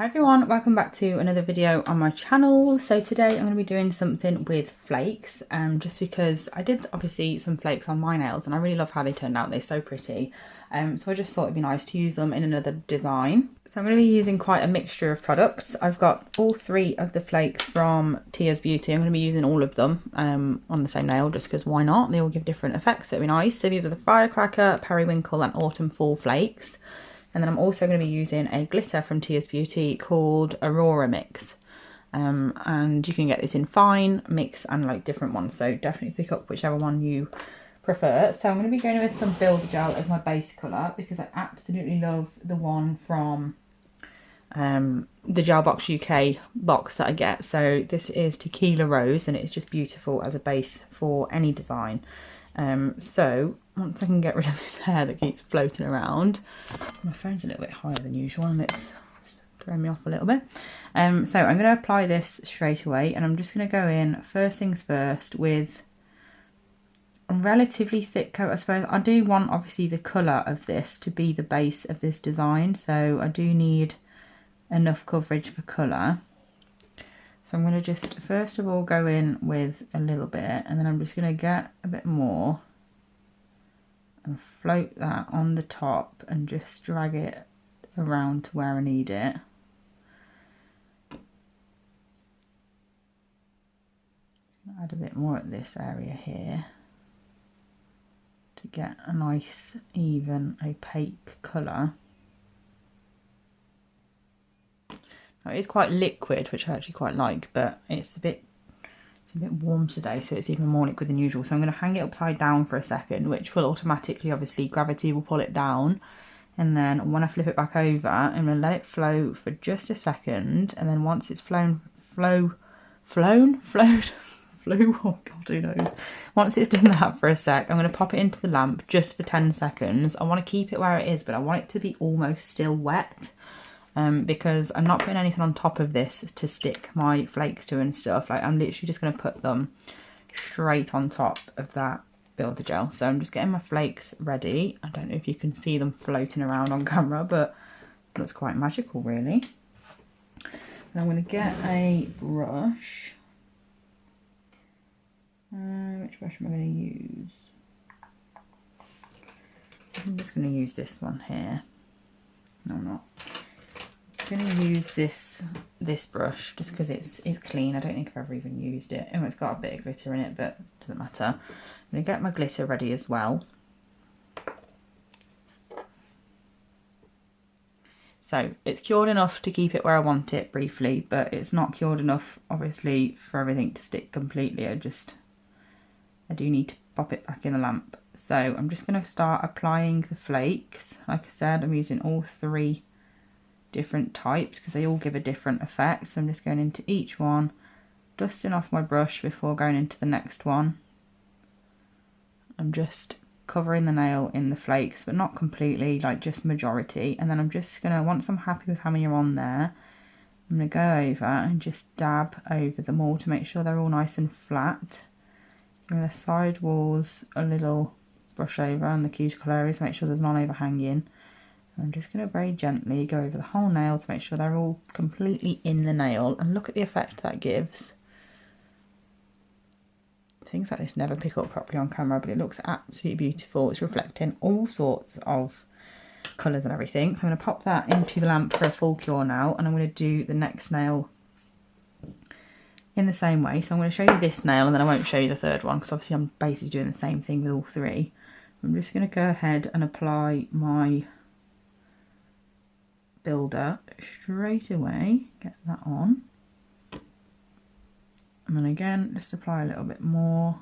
Hi everyone, welcome back to another video on my channel. So today I'm going to be doing something with flakes, just because I did obviously some flakes on my nails and I really love how they turned out. They're so pretty. So I just thought it'd be nice to use them in another design. So I'm going to be using quite a mixture of products. I've got all three of the flakes from Tia's Beauty. I'm going to be using all of them on the same nail just because why not? They all give different effects, so it'd be nice. So these are the Firecracker, Periwinkle and Autumn Fall flakes. And then I'm also going to be using a glitter from Tia's Beauty called Aurora Mix. And you can get this in fine, mix and like different ones. So definitely pick up whichever one you prefer. So I'm going to be going with some Builder Gel as my base colour because I absolutely love the one from the Gel Box UK box that I get. So this is Tequila Rose and it's just beautiful as a base for any design. So once I can get rid of this hair that keeps floating around, my phone's a little bit higher than usual and it's throwing me off a little bit. So I'm going to apply this straight away and I'm just going to go in first things first with a relatively thick coat, I suppose. I do want obviously the colour of this to be the base of this design, so I do need enough coverage for colour. So I'm going to just first of all go in with a little bit and then I'm just going to get a bit more and float that on the top and just drag it around to where I need it. Add a bit more at this area here to get a nice even opaque colour. Now, it's quite liquid, which I actually quite like, but it's a bit warm today, so it's even more liquid than usual. So I'm going to hang it upside down for a second, which will automatically, obviously, gravity will pull it down. And then when I flip it back over, I'm going to let it flow for just a second. And then once it's flown, oh God, who knows. Once it's done that for a sec, I'm going to pop it into the lamp just for 10 seconds. I want to keep it where it is, but I want it to be almost still wet. Because I'm not putting anything on top of this to stick my flakes to and stuff. Like I'm literally just going to put them straight on top of that Builder Gel. So I'm just getting my flakes ready. I don't know if you can see them floating around on camera, but it looks quite magical really. And I'm going to get a brush. Which brush am I going to use? I'm just going to use this one here. No, I'm not. I'm going to use this brush just because it's clean. I don't think I've ever even used it. Oh, it's got a bit of glitter in it, but it doesn't matter. I'm going to get my glitter ready as well. So it's cured enough to keep it where I want it briefly, but it's not cured enough, obviously, for everything to stick completely. I do need to pop it back in the lamp. So I'm just going to start applying the flakes. Like I said, I'm using all three different types because they all give a different effect. So I'm just going into each one, dusting off my brush before going into the next one. I'm just covering the nail in the flakes, but not completely, like just majority. And then I'm just gonna, once I'm happy with how many are on there, I'm gonna go over and just dab over them all to make sure they're all nice and flat. Give the side walls a little brush over and the cuticle areas, make sure there's none overhanging. I'm just going to very gently go over the whole nail to make sure they're all completely in the nail, and look at the effect that gives. Things like this never pick up properly on camera, but it looks absolutely beautiful. It's reflecting all sorts of colours and everything. So I'm going to pop that into the lamp for a full cure now, and I'm going to do the next nail in the same way. So I'm going to show you this nail and then I won't show you the third one because obviously I'm basically doing the same thing with all three. I'm just going to go ahead and apply my builder straight away, get that on, and then again just apply a little bit more,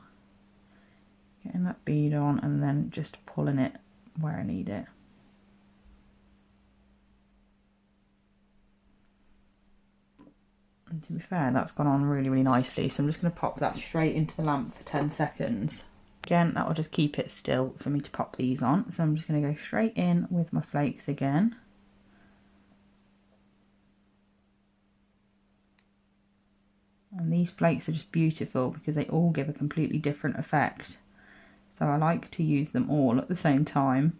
getting that bead on and then just pulling it where I need it. And to be fair, that's gone on really nicely, so I'm just going to pop that straight into the lamp for 10 seconds. Again, that will just keep it still for me to pop these on, so I'm just going to go straight in with my flakes again. And these flakes are just beautiful because they all give a completely different effect. So I like to use them all at the same time.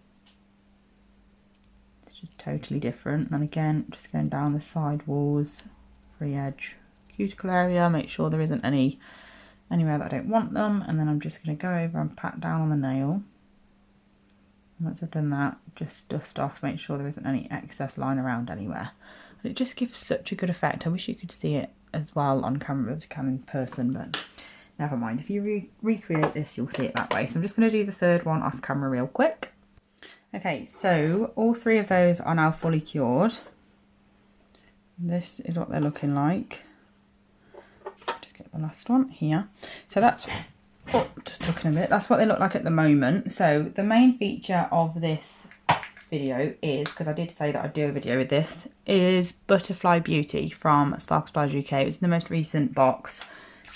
It's It's just totally different. And again, just going down the side walls, free edge, cuticle area, make sure there isn't anywhere that I don't want them, and then I'm just going to go over and pat down on the nail. Once I've done that, just dust off, make sure there isn't any excess lying around anywhere. And it just gives such a good effect. I wish you could see it as well on camera as you can in person, but never mind. If you recreate this, you'll see it that way. So I'm just going to do the third one off camera real quick. Okay, so all three of those are now fully cured. This is what they're looking like. Just get the last one here. So that's, oh, just talking a bit. That's what they look like at the moment. So the main feature of this video is, because I did say that I'd do a video with this, is Butterfly Beauty from Sparkle Splash UK. It was the most recent box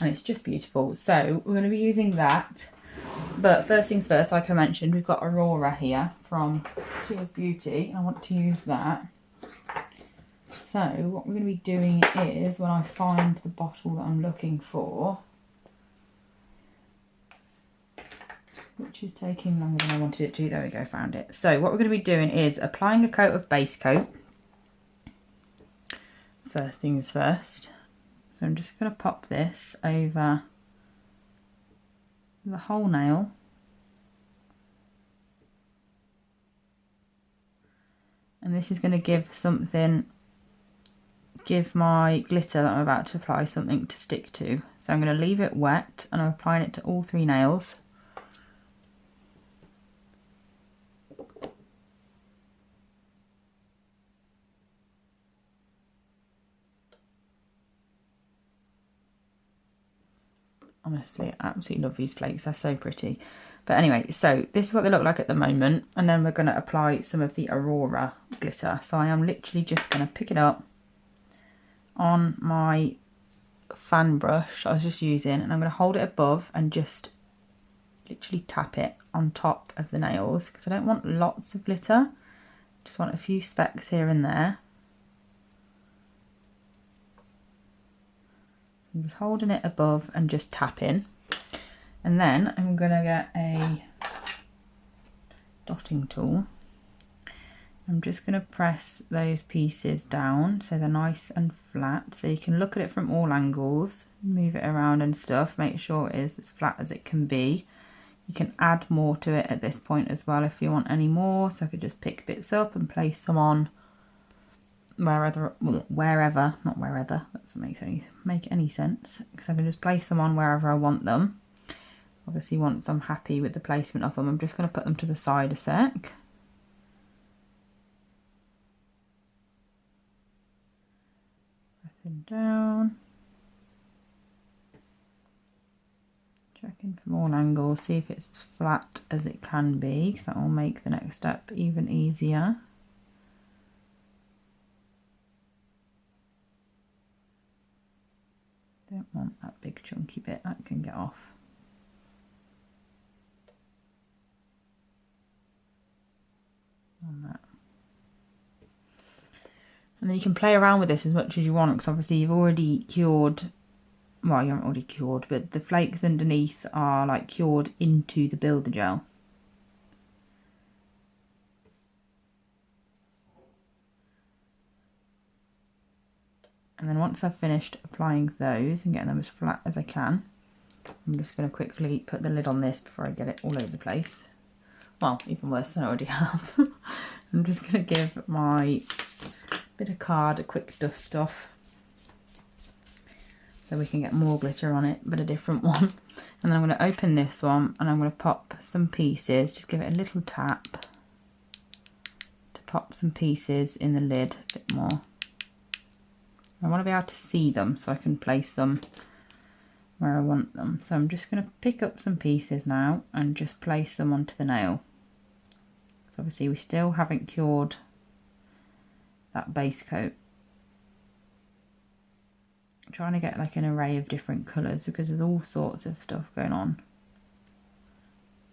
and it's just beautiful. So we're going to be using that. But first things first, like I mentioned, we've got Aurora here from Tears Beauty. I want to use that. So what we're going to be doing is, when I find the bottle that I'm looking for, which is taking longer than I wanted it to, there we go, found it. So what we're going to be doing is applying a coat of base coat. First things first. So I'm just going to pop this over the whole nail. And this is going to give my glitter that I'm about to apply something to stick to. So I'm going to leave it wet and I'm applying it to all three nails. Honestly, I absolutely love these flakes. They're so pretty. But anyway, so this is what they look like at the moment. And then we're going to apply some of the Aurora glitter. So I am literally just going to pick it up on my fan brush I was just using. And I'm going to hold it above and just literally tap it on top of the nails. Because I don't want lots of glitter. Just want a few specks here and there. I'm just holding it above and just tapping, and then I'm going to get a dotting tool. I'm just going to press those pieces down so they're nice and flat, so you can look at it from all angles, move it around and stuff, make sure it is as flat as it can be. You can add more to it at this point as well if you want any more, so I could just pick bits up and place them on wherever, not wherever, that doesn't make any sense, because I can just place them on wherever I want them. Obviously once I'm happy with the placement of them, I'm just going to put them to the side a sec. Pressing down, checking from all angles, see if it's as flat as it can be, because that will make the next step even easier. Don't want that big chunky bit, that can get off. On that. And then you can play around with this as much as you want, because obviously you've already cured, well, you haven't already cured, but the flakes underneath are like cured into the builder gel. And then once I've finished applying those and getting them as flat as I can, I'm just going to quickly put the lid on this before I get it all over the place. Well, even worse than I already have. I'm just going to give my bit of card a quick dust off, so we can get more glitter on it, but a different one. And then I'm going to open this one and I'm going to pop some pieces, just give it a little tap to pop some pieces in the lid a bit more. I want to be able to see them so I can place them where I want them. So I'm just going to pick up some pieces now and just place them onto the nail. So obviously we still haven't cured that base coat. I'm trying to get like an array of different colours because there's all sorts of stuff going on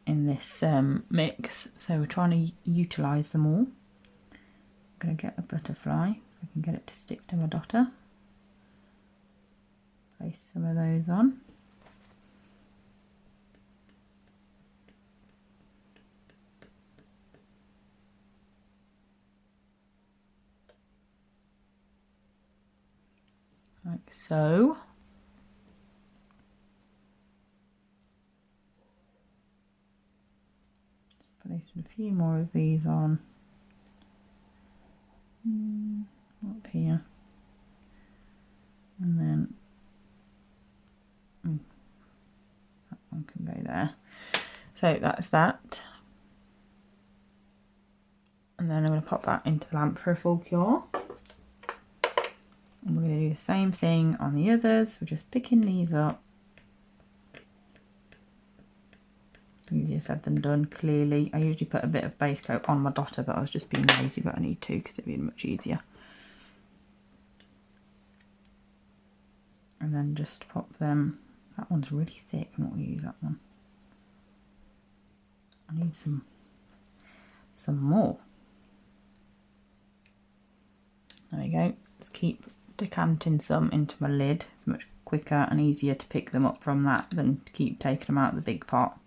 in this mix. So we're trying to utilise them all. I'm going to get a butterfly, if I can get it to stick to my dotter. Place some of those on. like so. Placing a few more of these on up here, and then that one can go there. So that's that, and then I'm going to pop that into the lamp for a full cure. And we're going to do the same thing on the others. We're just picking these up. Easier said than done, clearly. I usually put a bit of base coat on my dotter, but I was just being lazy, but I need to because it'd be much easier. And then just pop them. That one's really thick. I'm not going to use that one. I need some more. There we go. Just keep decanting some into my lid. It's much quicker and easier to pick them up from that than to keep taking them out of the big pot.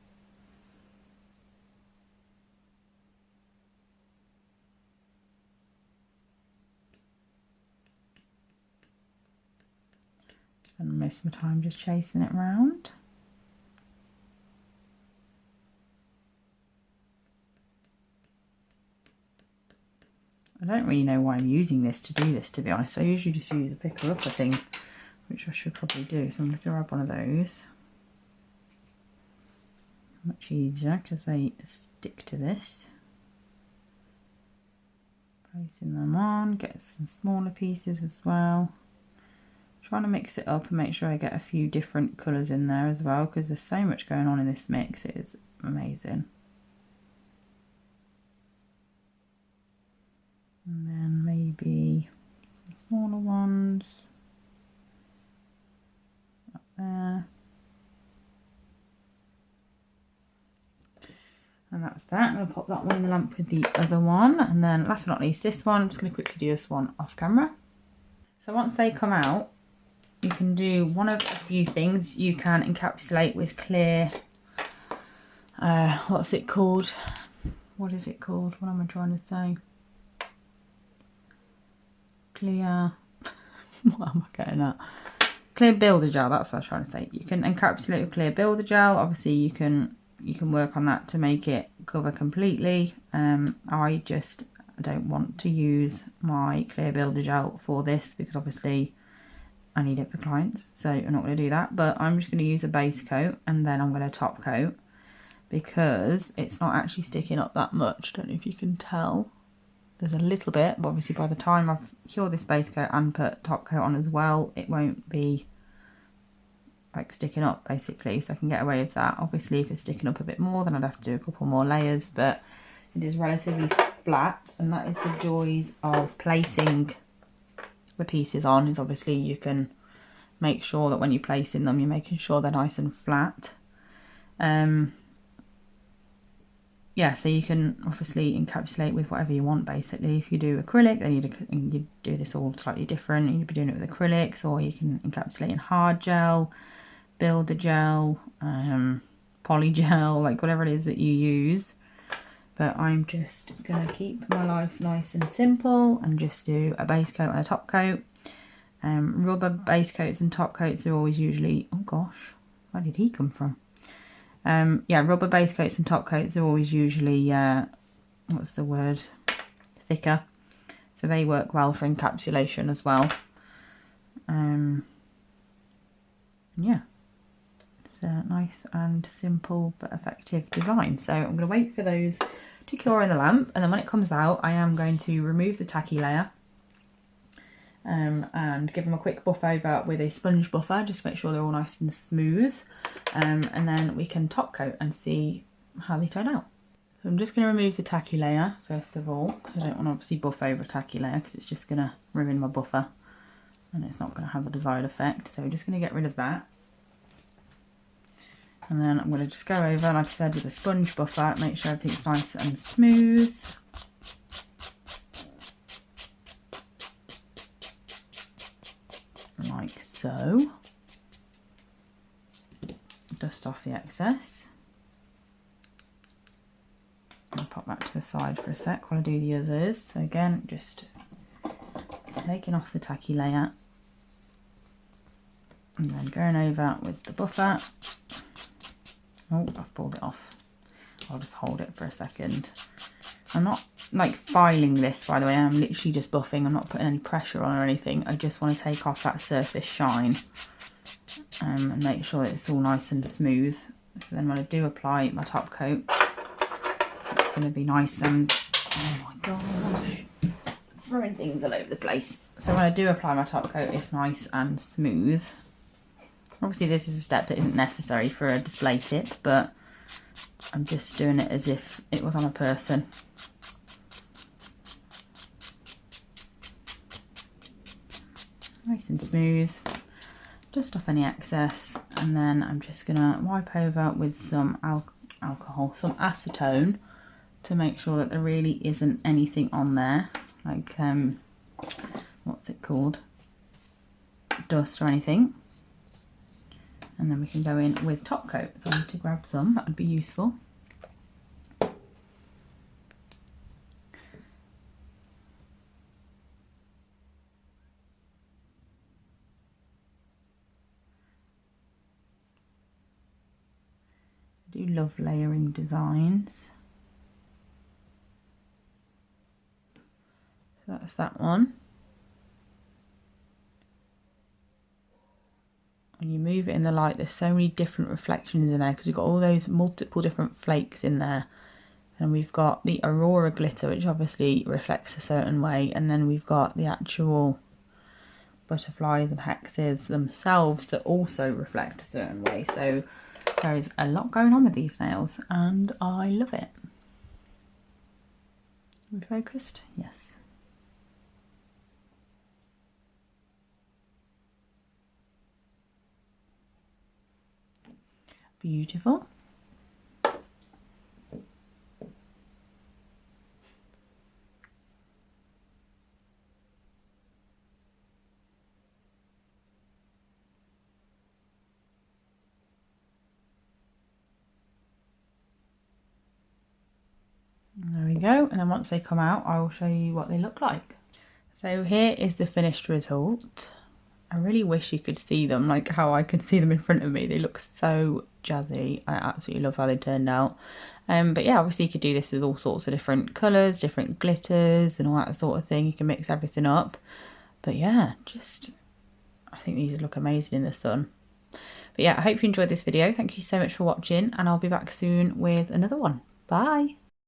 Spend most of my time just chasing it round. I don't really know why I'm using this to do this, to be honest. I usually just use a picker-upper thing, which I should probably do. So I'm going to grab one of those. Much easier because they stick to this. Placing them on, get some smaller pieces as well. Trying to mix it up and make sure I get a few different colours in there as well, because there's so much going on in this mix. It is amazing. And then maybe some smaller ones up there. And that's that. I'm going to pop that one in the lamp with the other one. And then last but not least, this one. I'm just going to quickly do this one off camera. So once they come out, you can do one of a few things. You can encapsulate with clear, what's it called? What is it called? What am I trying to say? Clear, what am I getting at? Clear builder gel, that's what I was trying to say. You can encapsulate with clear builder gel. Obviously you can work on that to make it cover completely. I just don't want to use my clear builder gel for this because obviously I need it for clients, so I'm not going to do that. But I'm just going to use a base coat and then I'm going to top coat because it's not actually sticking up that much. Don't know if you can tell. There's a little bit, but obviously by the time I've cured this base coat and put top coat on as well, it won't be like sticking up basically, so I can get away with that. Obviously if it's sticking up a bit more, then I'd have to do a couple more layers, but it is relatively flat, and that is the joys of placing the pieces on, is obviously you can make sure that when you're placing them, you're making sure they're nice and flat. Yeah, so you can obviously encapsulate with whatever you want basically. If you do acrylic, then you do this all slightly different. You'd be doing it with acrylics, or you can encapsulate in hard gel, builder gel, poly gel, like whatever it is that you use. But I'm just going to keep my life nice and simple and just do a base coat and a top coat. Rubber base coats and top coats are always usually, oh gosh, where did he come from? Yeah, rubber base coats and top coats are always usually, what's the word, thicker. So they work well for encapsulation as well. Yeah, it's a nice and simple but effective design. So I'm going to wait for those to cure in the lamp, and then when it comes out, I am going to remove the tacky layer and give them a quick buff over with a sponge buffer, just to make sure they're all nice and smooth, and then we can top coat and see how they turn out. So I'm just going to remove the tacky layer first of all, because I don't want to obviously buff over a tacky layer because it's just going to ruin my buffer and it's not going to have the desired effect. So we're just going to get rid of that, and then I'm going to just go over, like I said, with a sponge buffer, make sure everything's nice and smooth. Like so. Dust off the excess. I'll pop that to the side for a sec while I do the others. So again, just taking off the tacky layer And then going over with the buffer. Oh, I've pulled it off. I'll just hold it for a second. I'm not like filing this, by the way. I'm literally just buffing. I'm not putting any pressure on or anything. I just want to take off that surface shine and make sure that it's all nice and smooth. So then when I do apply my top coat, it's going to be nice and, oh my gosh, throwing things all over the place. So when I do apply my top coat, it's nice and smooth. Obviously this is a step that isn't necessary for a display tip, but I'm just doing it as if it was on a person. Nice and smooth, just off any excess, and then I'm just gonna wipe over with some alcohol, some acetone, to make sure that there really isn't anything on there, like what's it called, dust or anything. And then we can go in with top coat. So I need to grab some, that would be useful. I do love layering designs. So that's that one. When you move it in the light, there's so many different reflections in there because we've got all those multiple different flakes in there. And we've got the Aurora glitter, which obviously reflects a certain way. And then we've got the actual butterflies and hexes themselves that also reflect a certain way. So there is a lot going on with these nails and I love it. Are we focused? Yes. Beautiful. There we go, and then once they come out I will show you what they look like. So here is the finished result. I really wish you could see them like how I could see them in front of me. They look so jazzy. I absolutely love how they turned out. But yeah, obviously you could do this with all sorts of different colours, different glitters and all that sort of thing. You can mix everything up. But yeah, I think these would look amazing in the sun. But yeah, I hope you enjoyed this video. Thank you so much for watching and I'll be back soon with another one. Bye!